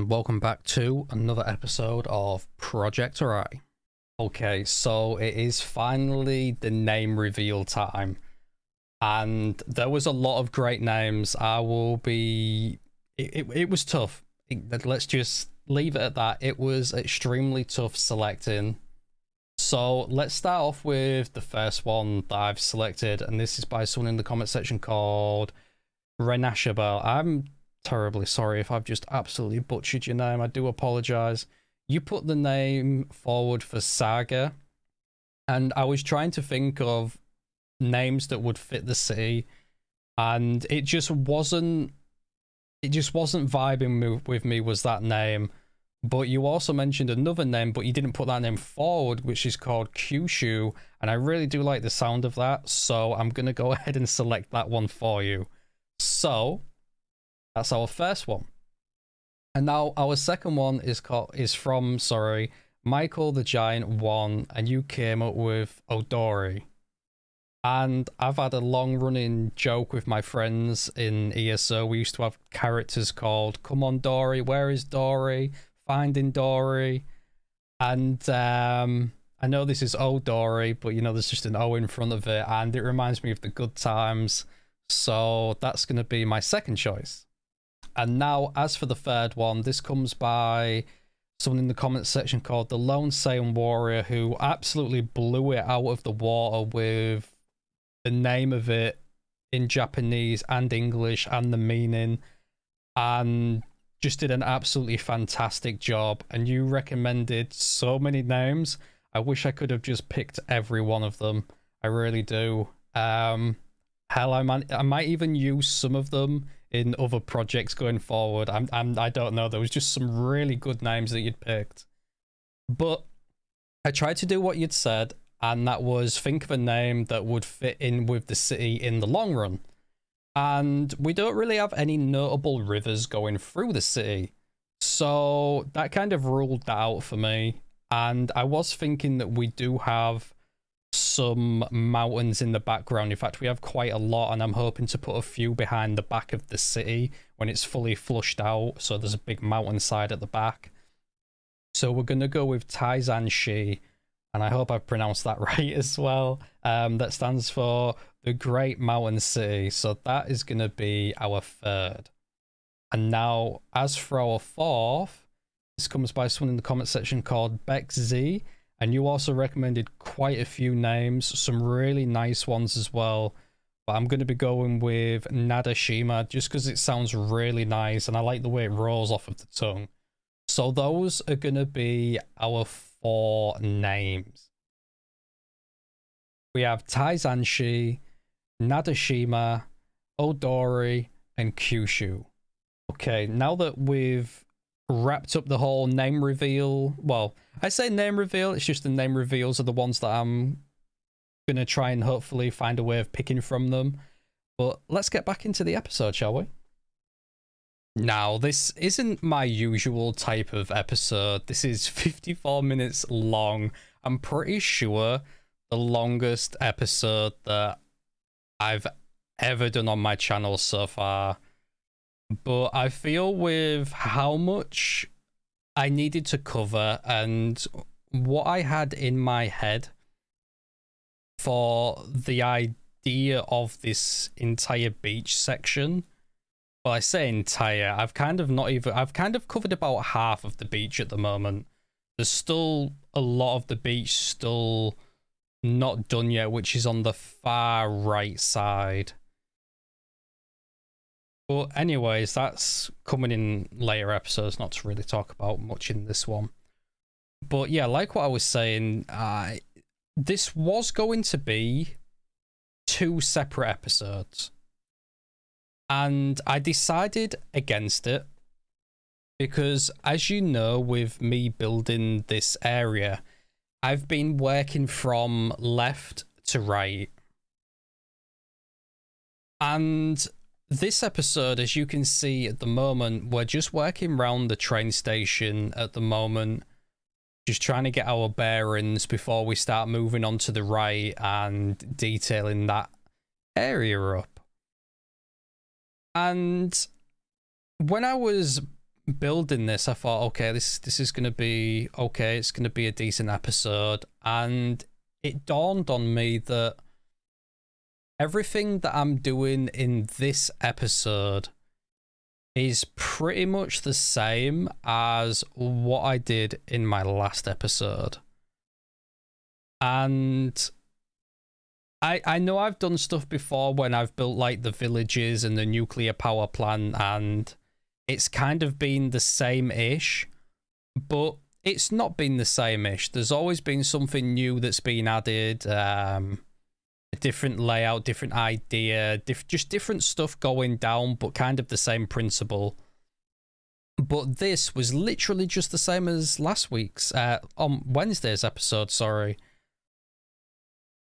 and welcome back to another episode of Project Oarai. Okay, so it is finally the name reveal time, and there was a lot of great names. It was tough. Let's just leave it at that. It was extremely tough selecting. So let's start off with the first one that I've selected, and this is by someone in the comment section called Renashabel. I'm terribly sorry if I've just absolutely butchered your name. I do apologize. You put the name forward for Saga, and I was trying to think of names that would fit the city, and it just wasn't vibing with me was that name. But you also mentioned another name, but you didn't put that name forward, which is called Kyushu, and I really do like the sound of that, so I'm gonna go ahead and select that one for you. So that's our first one. And now our second one is from Michael the Giant 1, and you came up with Odori. And I've had a long running joke with my friends in ESO. We used to have characters called Come on Dory, Where is Dory? Finding Dory. And I know this is Odori, but you know there's just an O in front of it, and it reminds me of the good times. So that's going to be my second choice. And now, as for the third one, this comes by someone in the comment section called the Lone Saiyan Warrior, who absolutely blew it out of the water with the name of it in Japanese and English and the meaning, and just did an absolutely fantastic job. And you recommended so many names. I wish I could have just picked every one of them. I really do. Hell, I might even use some of them in other projects going forward. I don't know. There was just some really good names that you'd picked. But I tried to do what you'd said, and that was think of a name that would fit in with the city in the long run. And we don't really have any notable rivers going through the city, so that kind of ruled that out for me. And I was thinking that we do have some mountains in the background. In fact, we have quite a lot, and I'm hoping to put a few behind the back of the city when it's fully flushed out, so there's a big mountainside at the back. So we're going to go with Taizanshi, and I hope I've pronounced that right as well. That stands for the Great Mountain City, so that is going to be our third. And now, as for our fourth, this comes by someone in the comment section called Bex Z, and you also recommended quite a few names, some really nice ones as well. But I'm going to be going with Nadashima just because it sounds really nice, and I like the way it rolls off of the tongue. So those are going to be our four names. We have Taizanshi, Nadashima, Odori, and Kyushu. Okay, now that we've wrapped up the whole name reveal, well, I say name reveal, it's just the name reveals are the ones that I'm gonna try and hopefully find a way of picking from them. But let's get back into the episode, shall we? Now, this isn't my usual type of episode. This is 54 minutes long. I'm pretty sure the longest episode that I've ever done on my channel so far. But I feel with how much I needed to cover and what I had in my head for the idea of this entire beach section. Well, I say entire, I've kind of covered about half of the beach at the moment. There's still a lot of the beach still not done yet, which is on the far right side. But anyways, that's coming in later episodes, not to really talk about much in this one. But yeah, like what I was saying, this was going to be 2 separate episodes. And I decided against it because, as you know, with me building this area, I've been working from left to right. And this episode, as you can see at the moment, we're just working around the train station at the moment, just trying to get our bearings before we start moving on to the right and detailing that area up. And when I was building this, I thought, okay, this is gonna be okay. It's gonna be a decent episode, and it dawned on me that everything that I'm doing in this episode is pretty much the same as what I did in my last episode. And I know I've done stuff before when I've built like the villages and the nuclear power plant, and it's kind of been the same-ish, but it's not been the same-ish. There's always been something new that's been added, a different layout, different idea, just different stuff going down, but kind of the same principle. But this was literally just the same as last week's, on Wednesday's episode, sorry.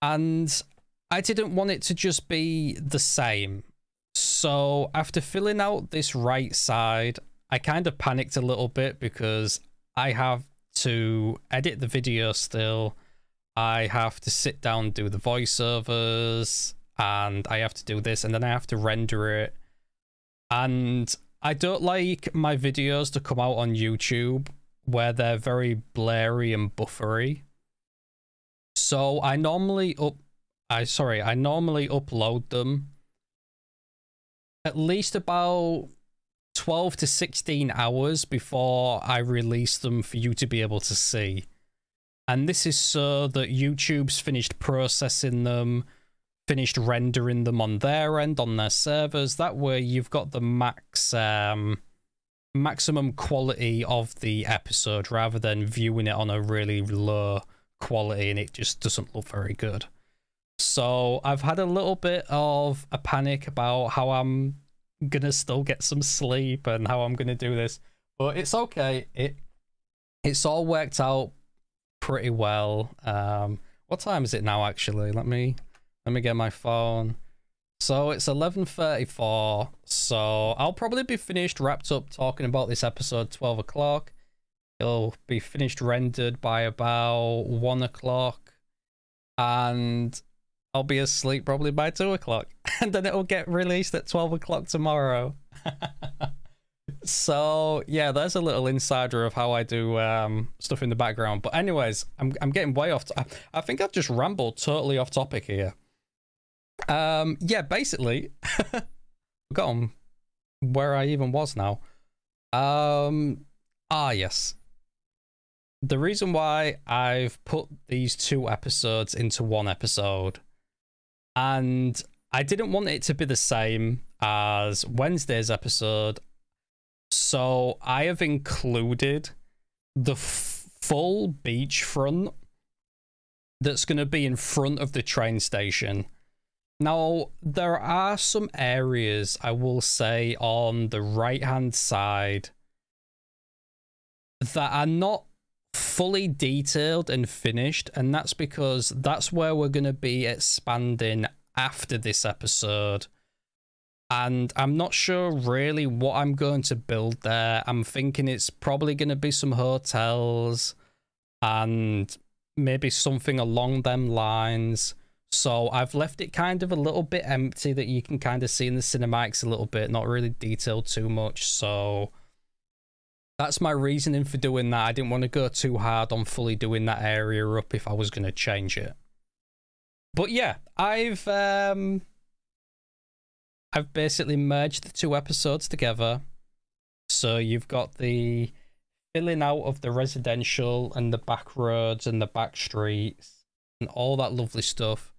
And I didn't want it to just be the same. So after filling out this right side, I kind of panicked a little bit because I have to edit the video still. I have to sit down and do the voiceovers, and I have to do this, and then I have to render it. And I don't like my videos to come out on YouTube where they're very blurry and buffery. So I normally upload them at least about 12 to 16 hours before I release them for you to be able to see. And this is so that YouTube's finished processing them, finished rendering them on their end, on their servers. That way you've got the maximum quality of the episode rather than viewing it on a really low quality and it just doesn't look very good. So I've had a little bit of a panic about how I'm gonna still get some sleep and how I'm gonna do this, but it's okay. It's all worked out pretty well. What time is it now? Actually, let me get my phone. So it's 11:34. So I'll probably be wrapped up talking about this episode 12 o'clock. It'll be finished rendered by about 1 o'clock, and I'll be asleep probably by 2 o'clock, and then it'll get released at 12 o'clock tomorrow. So yeah, there's a little insider of how I do stuff in the background. But anyways, I'm getting way off. I think I've just rambled totally off topic here. Yeah, basically, forgotten where I even was now. Yes. The reason why I've put these 2 episodes into 1 episode, and I didn't want it to be the same as Wednesday's episode, so I have included the full beachfront that's going to be in front of the train station. Now, there are some areas, I will say, on the right-hand side that are not fully detailed and finished, and that's because that's where we're going to be expanding after this episode. And I'm not sure really what I'm going to build there. I'm thinking it's probably going to be some hotels and maybe something along them lines. So I've left it kind of a little bit empty that you can kind of see in the cinematics a little bit, not really detailed too much. So that's my reasoning for doing that. I didn't want to go too hard on fully doing that area up if I was going to change it. But yeah, I've basically merged the 2 episodes together. So you've got the filling out of the residential and the back roads and the back streets and all that lovely stuff.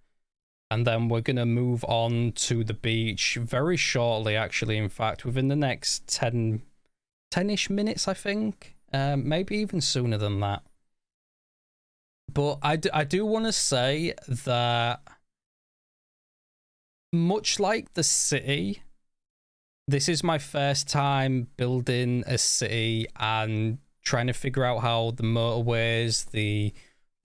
And then we're going to move on to the beach very shortly, actually. In fact, within the next 10-ish minutes, I think. Maybe even sooner than that. But I do want to say that much like the city, this is my first time building a city and trying to figure out how the motorways, the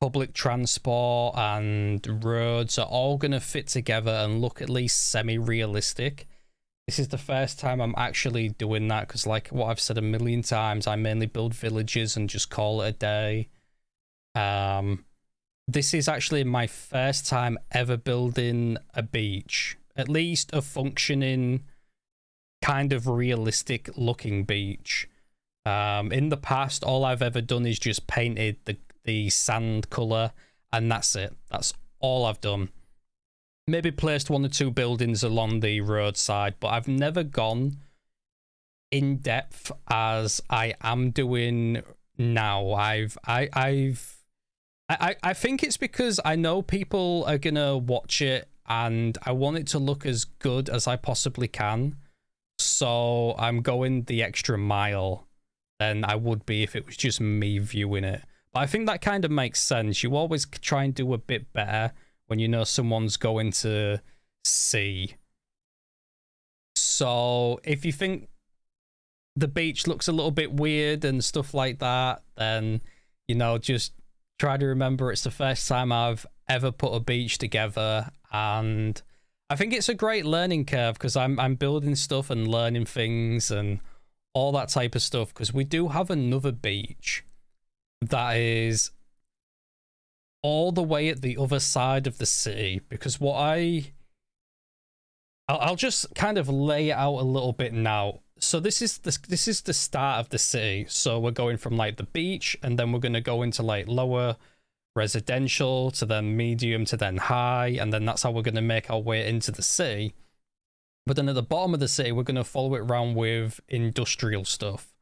public transport and roads are all going to fit together and look at least semi-realistic. This is the first time I'm actually doing that because, like what I've said a million times, I mainly build villages and just call it a day. This is actually my first time ever building a beach, at least a functioning, kind of realistic looking beach. In the past, all I've ever done is just painted the sand color, and that's it. That's all I've done. Maybe placed 1 or 2 buildings along the roadside, but I've never gone in depth as I am doing now. I think it's because I know people are gonna watch it and I want it to look as good as I possibly can. So I'm going the extra mile than I would be if it was just me viewing it. But I think that kind of makes sense. You always try and do a bit better when you know someone's going to see. So if you think the beach looks a little bit weird and stuff like that, then, you know, just try to remember it's the first time I've ever put a beach together, and I think it's a great learning curve because I'm building stuff and learning things and all that type of stuff, because we do have another beach that is all the way at the other side of the city. Because what I'll just kind of lay it out a little bit now. So this is the start of the city. So we're going from like the beach, and then we're going to go into like lower residential to then medium to then high, and then that's how we're going to make our way into the city. But then at the bottom of the city, we're going to follow it around with industrial stuff.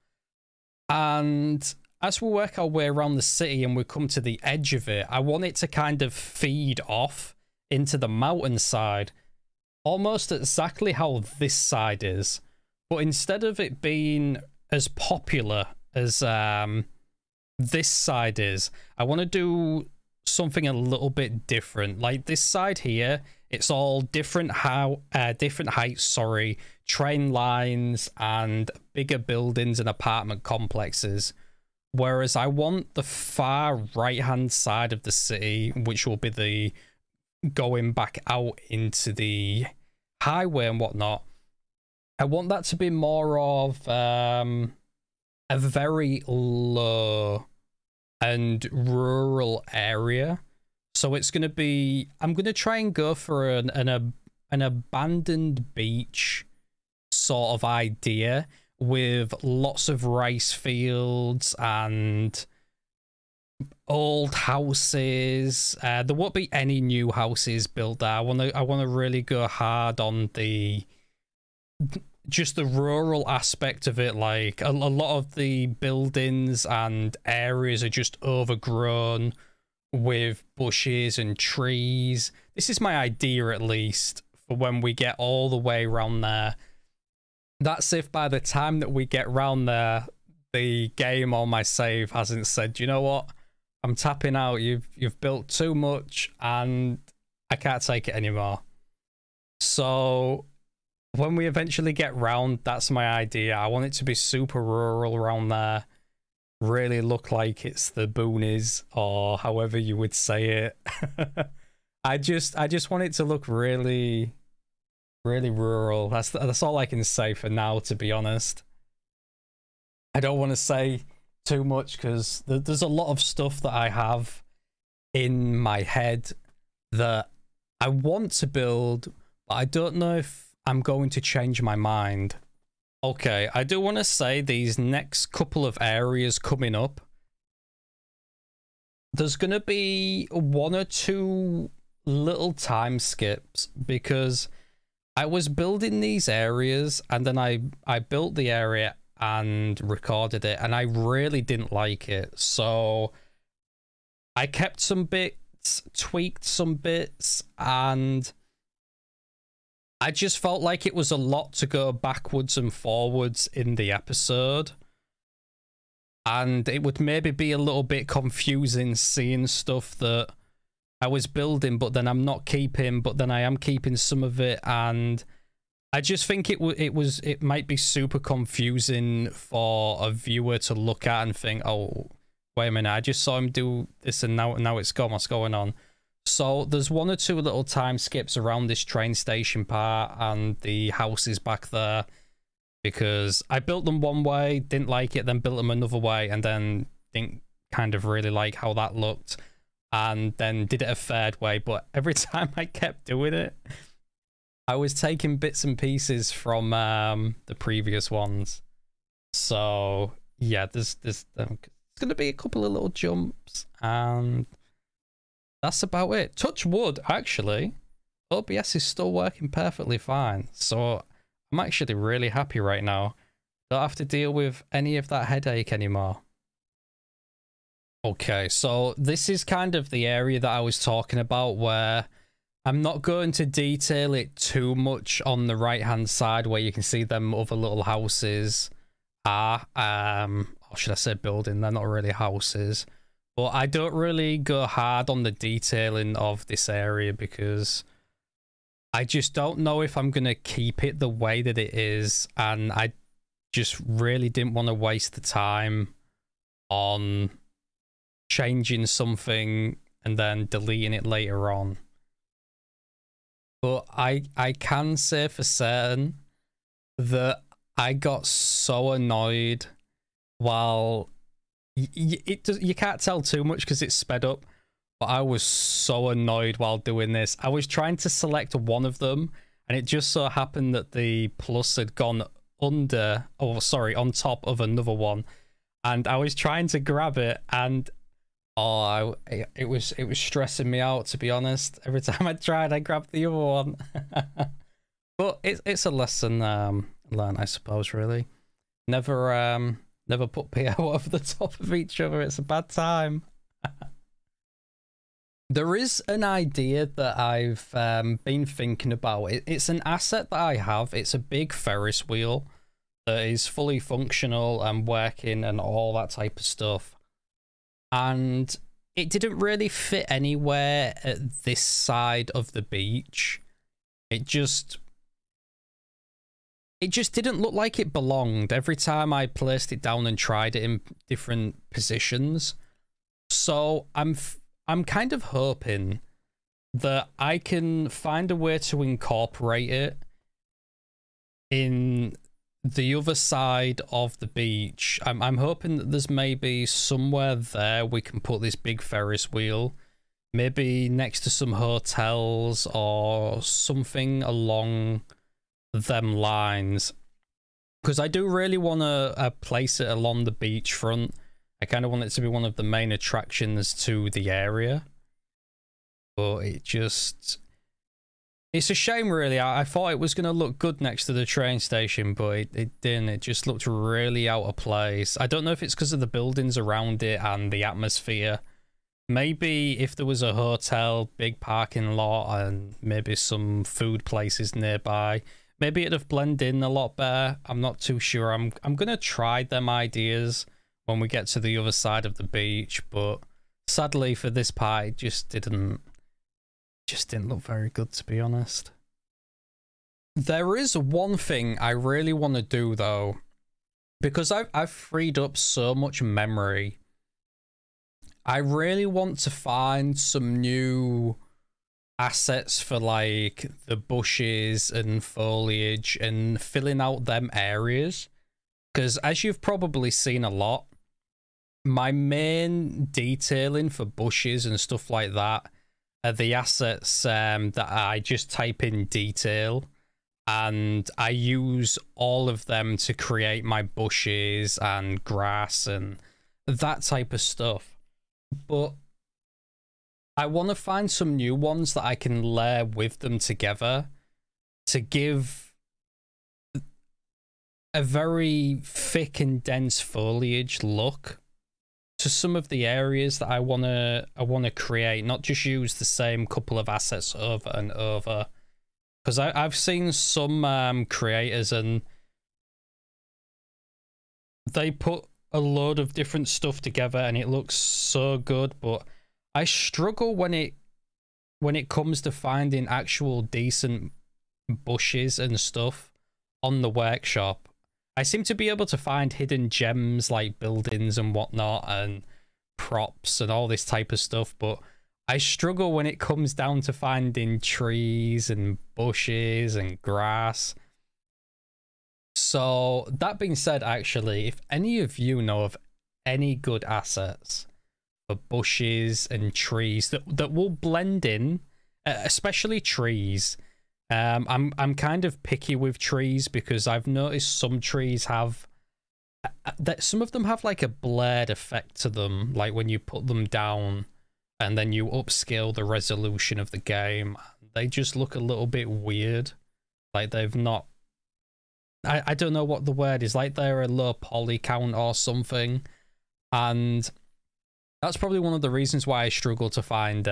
And as we work our way around the city and we come to the edge of it, I want it to kind of feed off into the mountainside, almost exactly how this side is. But instead of it being as popular as this side is, I want to do something a little bit different. Like this side here, it's all different heights, sorry, train lines and bigger buildings and apartment complexes. Whereas I want the far right-hand side of the city, which will be the going back out into the highway and whatnot, I want that to be more of a very low and rural area. So it's going to be, I'm going to try and go for an abandoned beach sort of idea with lots of rice fields and old houses. There won't be any new houses built there. I want to really go hard on just the rural aspect of it. Like a lot of the buildings and areas are just overgrown with bushes and trees. This is my idea, at least, for when we get all the way around there. That's if by the time that we get round there, the game or my save hasn't said, you know what, I'm tapping out, you've built too much and I can't take it anymore. So when we eventually get round, that's my idea. I want it to be super rural around there. Really look like it's the boonies, or however you would say it. I just want it to look really, really rural. That's all I can say for now, to be honest. I don't want to say too much because there's a lot of stuff that I have in my head that I want to build, but I don't know if I'm going to change my mind. Okay, I do want to say these next couple of areas coming up, there's going to be 1 or 2 little time skips, because I was building these areas and then I built the area and recorded it and I really didn't like it. So I kept some bits, tweaked some bits, and I just felt like it was a lot to go backwards and forwards in the episode. And it would maybe be a little bit confusing seeing stuff that I was building, but then I'm not keeping, but then I am keeping some of it. And I just think it might be super confusing for a viewer to look at and think, oh, wait a minute, I just saw him do this and now it's gone, what's going on? So there's 1 or 2 little time skips around this train station part and the houses back there, because I built them one way, didn't like it, then built them another way, and then didn't kind of really like how that looked, and then did it a third way. But every time I kept doing it, I was taking bits and pieces from the previous ones. So yeah, there's going to be a couple of little jumps, and that's about it. Touch wood, actually. OBS is still working perfectly fine, so I'm actually really happy right now. Don't have to deal with any of that headache anymore. Okay, so this is kind of the area that I was talking about, where I'm not going to detail it too much on the right hand side where you can see them other little houses are, or should I say building, they're not really houses. But I don't really go hard on the detailing of this area because I just don't know if I'm going to keep it the way that it is, and I just really didn't want to waste the time on changing something and then deleting it later on. But I can say for certain that I got so annoyed while you can't tell too much because it's sped up, but I was so annoyed while doing this. I was trying to select one of them, and it just so happened that the plus had gone under, oh sorry, on top of another one, and I was trying to grab it, and it was stressing me out, to be honest. Every time I tried, I grabbed the other one. But it's a lesson learned, I suppose. Really, never put PO over the top of each other. It's a bad time. There is an idea that I've been thinking about. It's an asset that I have. It's a big Ferris wheel that is fully functional and working and all that type of stuff. And it didn't really fit anywhere at this side of the beach. It just didn't look like it belonged every time I placed it down and tried it in different positions. So I'm kind of hoping that I can find a way to incorporate it in the other side of the beach. I'm hoping that there's maybe somewhere there we can put this big Ferris wheel, maybe next to some hotels or something along them lines, because I do really want to place it along the beachfront. I kind of want it to be one of the main attractions to the area, but it's a shame, really. I thought it was going to look good next to the train station, but it didn't. It just looked really out of place. I don't know if it's because of the buildings around it and the atmosphere. Maybe if there was a hotel, big parking lot, and maybe some food places nearby, maybe it'd have blended in a lot better. I'm not too sure. I'm going to try them ideas when we get to the other side of the beach, but sadly for this part, it just didn't look very good, to be honest. There is one thing I really want to do, though, because I've freed up so much memory. I really want to find some new assets for like the bushes and foliage and filling out them areas, because as you've probably seen a lot, my main detailing for bushes and stuff like that are the assets that I just type in detail, and I use all of them to create my bushes and grass and that type of stuff. But I want to find some new ones that I can layer with them together to give a very thick and dense foliage look to some of the areas that I wanna create, not just use the same couple of assets over and over. Because I've seen some creators and they put a load of different stuff together and it looks so good, but I struggle when it comes to finding actual decent bushes and stuff on the workshop. I seem to be able to find hidden gems like buildings and whatnot and props and all this type of stuff, but I struggle when it comes down to finding trees and bushes and grass. So that being said, actually, if any of you know of any good assets for bushes and trees that will blend in, especially trees. I'm kind of picky with trees because I've noticed some trees have that some of them have like a blurred effect to them, like when you put them down and then you upscale the resolution of the game, they just look a little bit weird. Like they've not, I don't know what the word is, like they're a low poly count or something. And that's probably one of the reasons why I struggle to find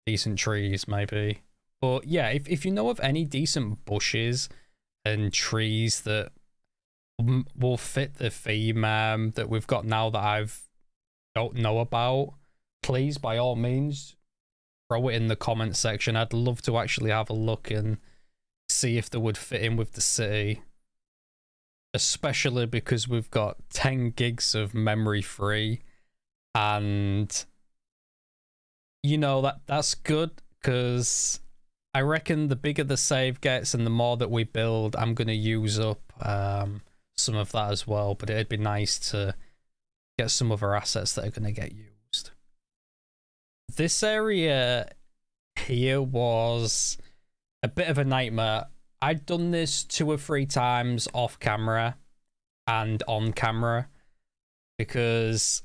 decent trees, maybe. But yeah, if you know of any decent bushes and trees that will fit the theme that we've got now that don't know about, please, by all means, throw it in the comment section. I'd love to actually have a look and see if they would fit in with the city. Especially because we've got 10 gigs of memory free. And, you know, that's good, because I reckon the bigger the save gets and the more that we build, I'm going to use up some of that as well. But it'd be nice to get some other assets that are going to get used. This area here was a bit of a nightmare. I'd done this 2 or 3 times off camera and on camera, because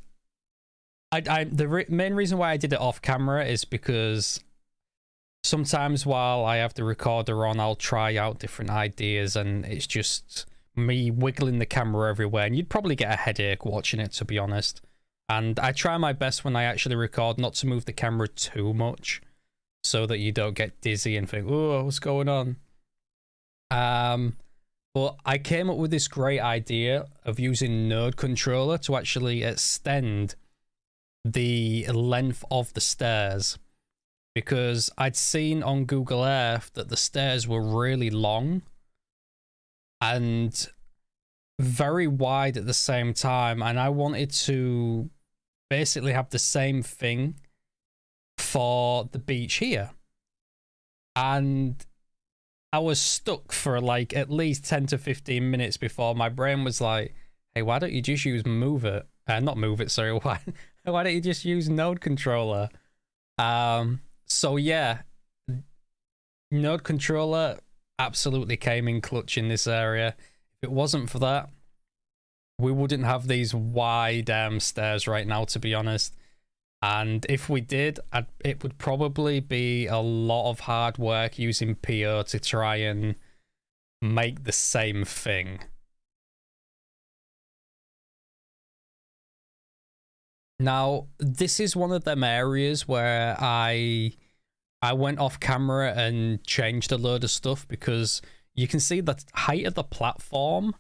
the main reason why I did it off camera is because sometimes while I have the recorder on, I'll try out different ideas and it's just me wiggling the camera everywhere, and you'd probably get a headache watching it, to be honest. And I try my best when I actually record not to move the camera too much so that you don't get dizzy and think, oh, what's going on? But I came up with this great idea of using node controller to actually extend the length of the stairs, because I'd seen on Google Earth that the stairs were really long and very wide at the same time, and I wanted to basically have the same thing for the beach here. And I was stuck for like at least 10 to 15 minutes before my brain was like, hey, why don't you just use move it? Not move it, sorry. Why don't you just use node controller? So yeah, node controller absolutely came in clutch in this area. If it wasn't for that, we wouldn't have these wide stairs right now, to be honest. And if we did, it would probably be a lot of hard work using PO to try and make the same thing. Now, this is one of them areas where I went off camera and changed a load of stuff, because you can see the height of the platform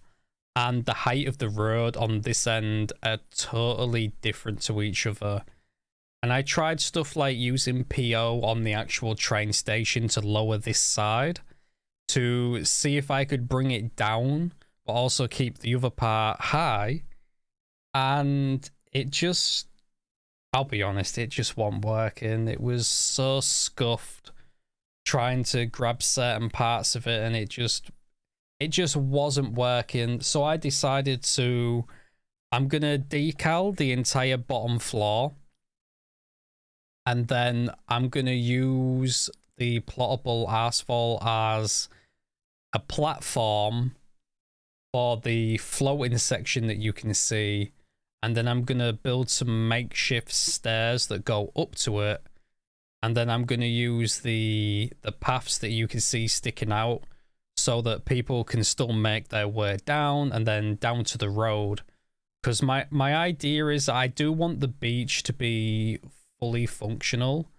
and the height of the road on this end are totally different to each other. And I tried stuff like using PO on the actual train station to lower this side to see if I could bring it down, but also keep the other part high. And it just, I'll be honest, it just wasn't working. It was so scuffed trying to grab certain parts of it, and it just wasn't working. So I decided I'm gonna decal the entire bottom floor, and then I'm gonna use the plottable asphalt as a platform for the floating section that you can see. And then I'm gonna build some makeshift stairs that go up to it. And then I'm gonna use the paths that you can see sticking out so that people can still make their way down and then down to the road. Because my idea is I do want the beach to be fully functional,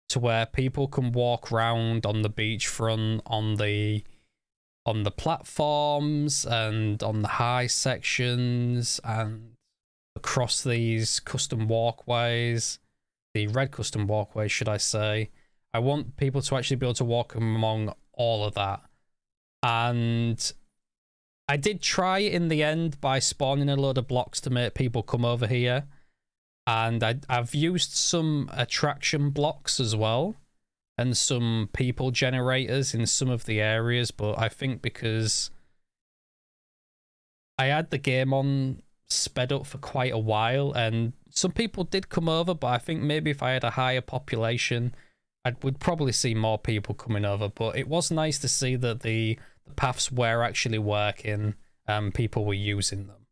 to where people can walk around on the beachfront, on the platforms and on the high sections and across these custom walkways, the red custom walkways, should I say. I want people to actually be able to walk among all of that. And I did try it in the end by spawning a load of blocks to make people come over here. And I've used some attraction blocks as well, and some people generators in some of the areas, but I think because I had the game on sped up for quite a while, and some people did come over, but I think maybe if I had a higher population, I would probably see more people coming over. But it was nice to see that the paths were actually working and people were using them.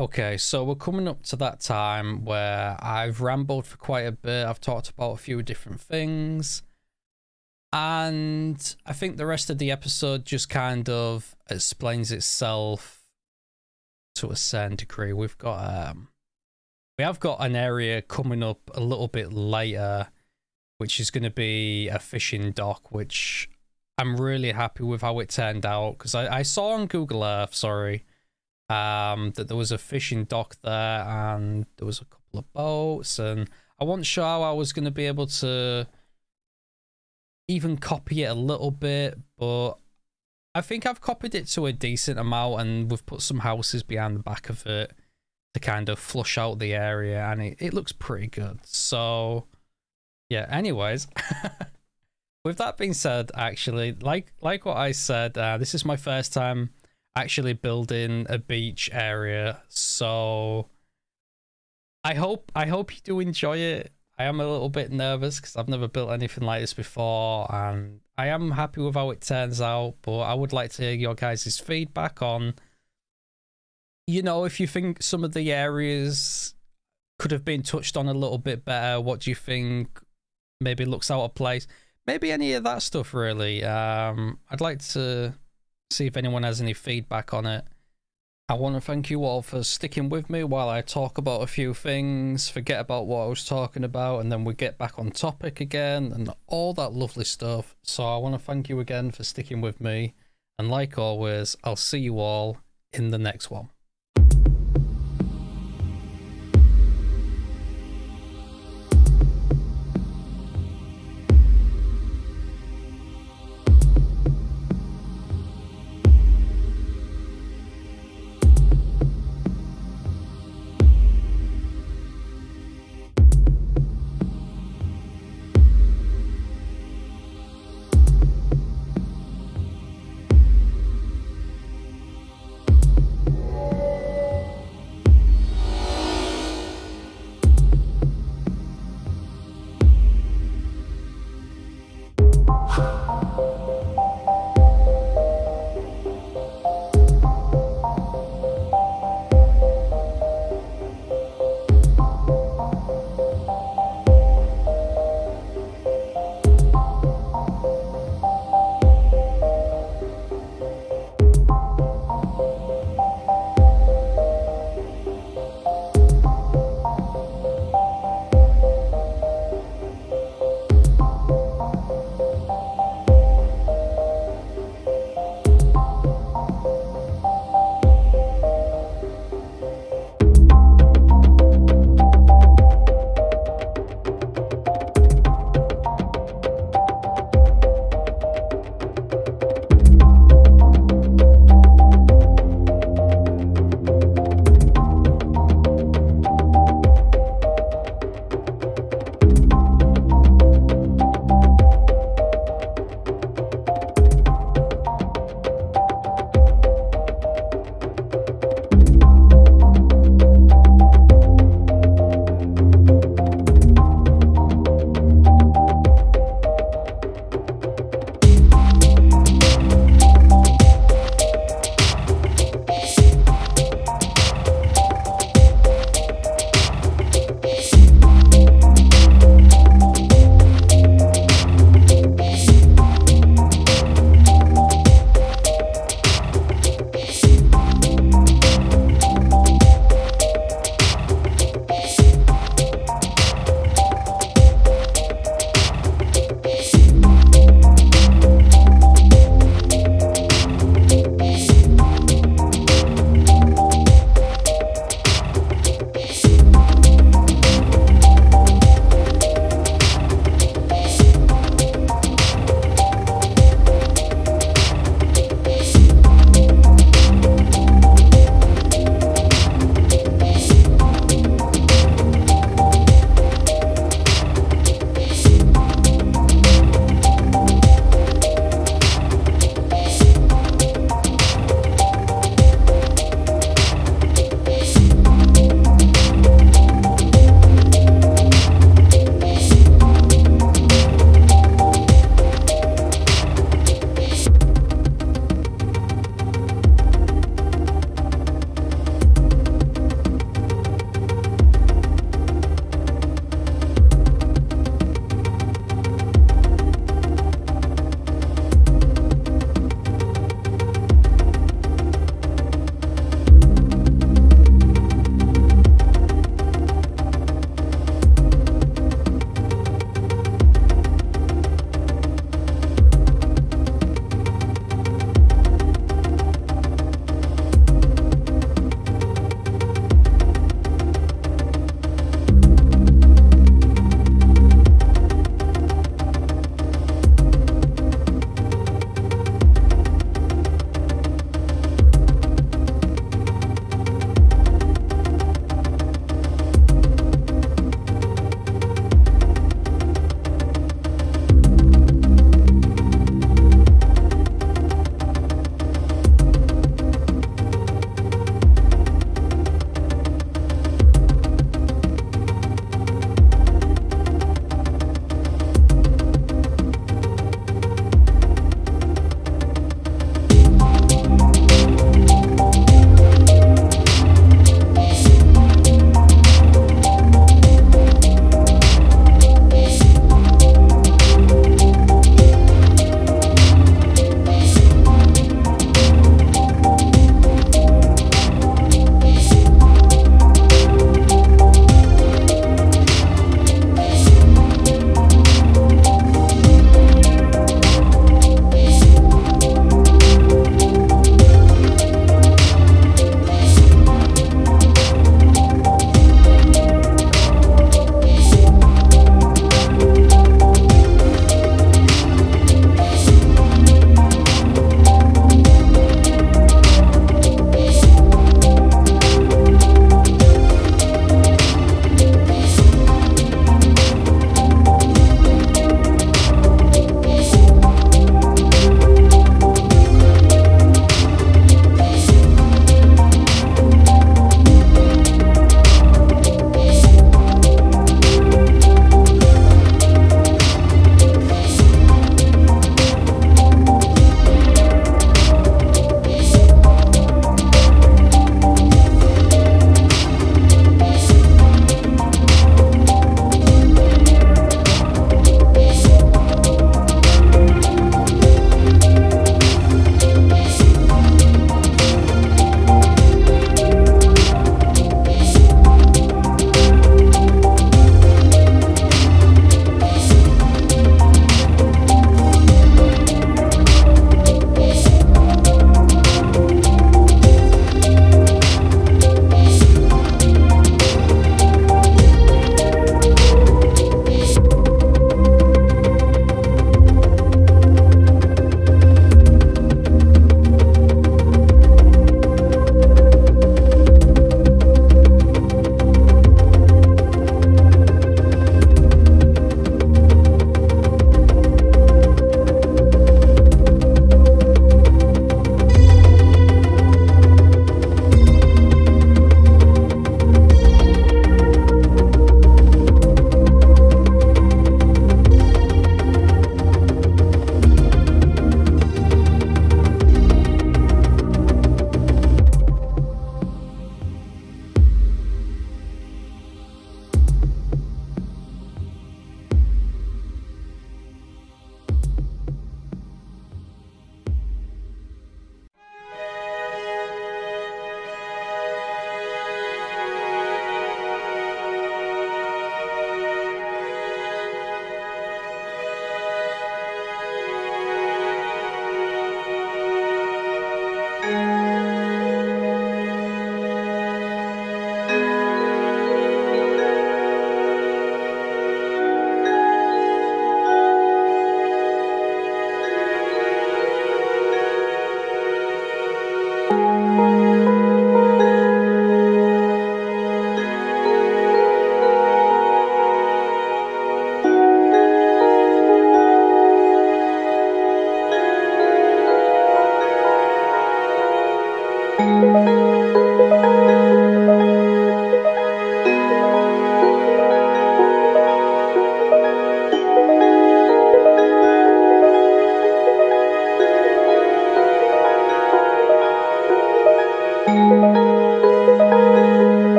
Okay, so we're coming up to that time where I've rambled for quite a bit. I've talked about a few different things. And I think the rest of the episode just kind of explains itself to a certain degree. We have got an area coming up a little bit later, which is going to be a fishing dock, which I'm really happy with how it turned out, because I saw on Google Earth, that there was a fishing dock there and there was a couple of boats, and I wasn't sure how I was going to be able to even copy it a little bit, but I think I've copied it to a decent amount, and we've put some houses behind the back of it to kind of flush out the area, and it looks pretty good. So yeah, anyways, with that being said, actually, like what I said, this is my first time actually building a beach area, so I hope you do enjoy it. I am a little bit nervous because I've never built anything like this before, and I am happy with how it turns out, but I would like to hear your guys' feedback on, you know, if you think some of the areas could have been touched on a little bit better. What do you think maybe looks out of place? Maybe any of that stuff, really. I'd like to see if anyone has any feedback on it. I want to thank you all for sticking with me while I talk about a few things, forget about what I was talking about, and then we get back on topic again and all that lovely stuff. So I want to thank you again for sticking with me, and like always, I'll see you all in the next one.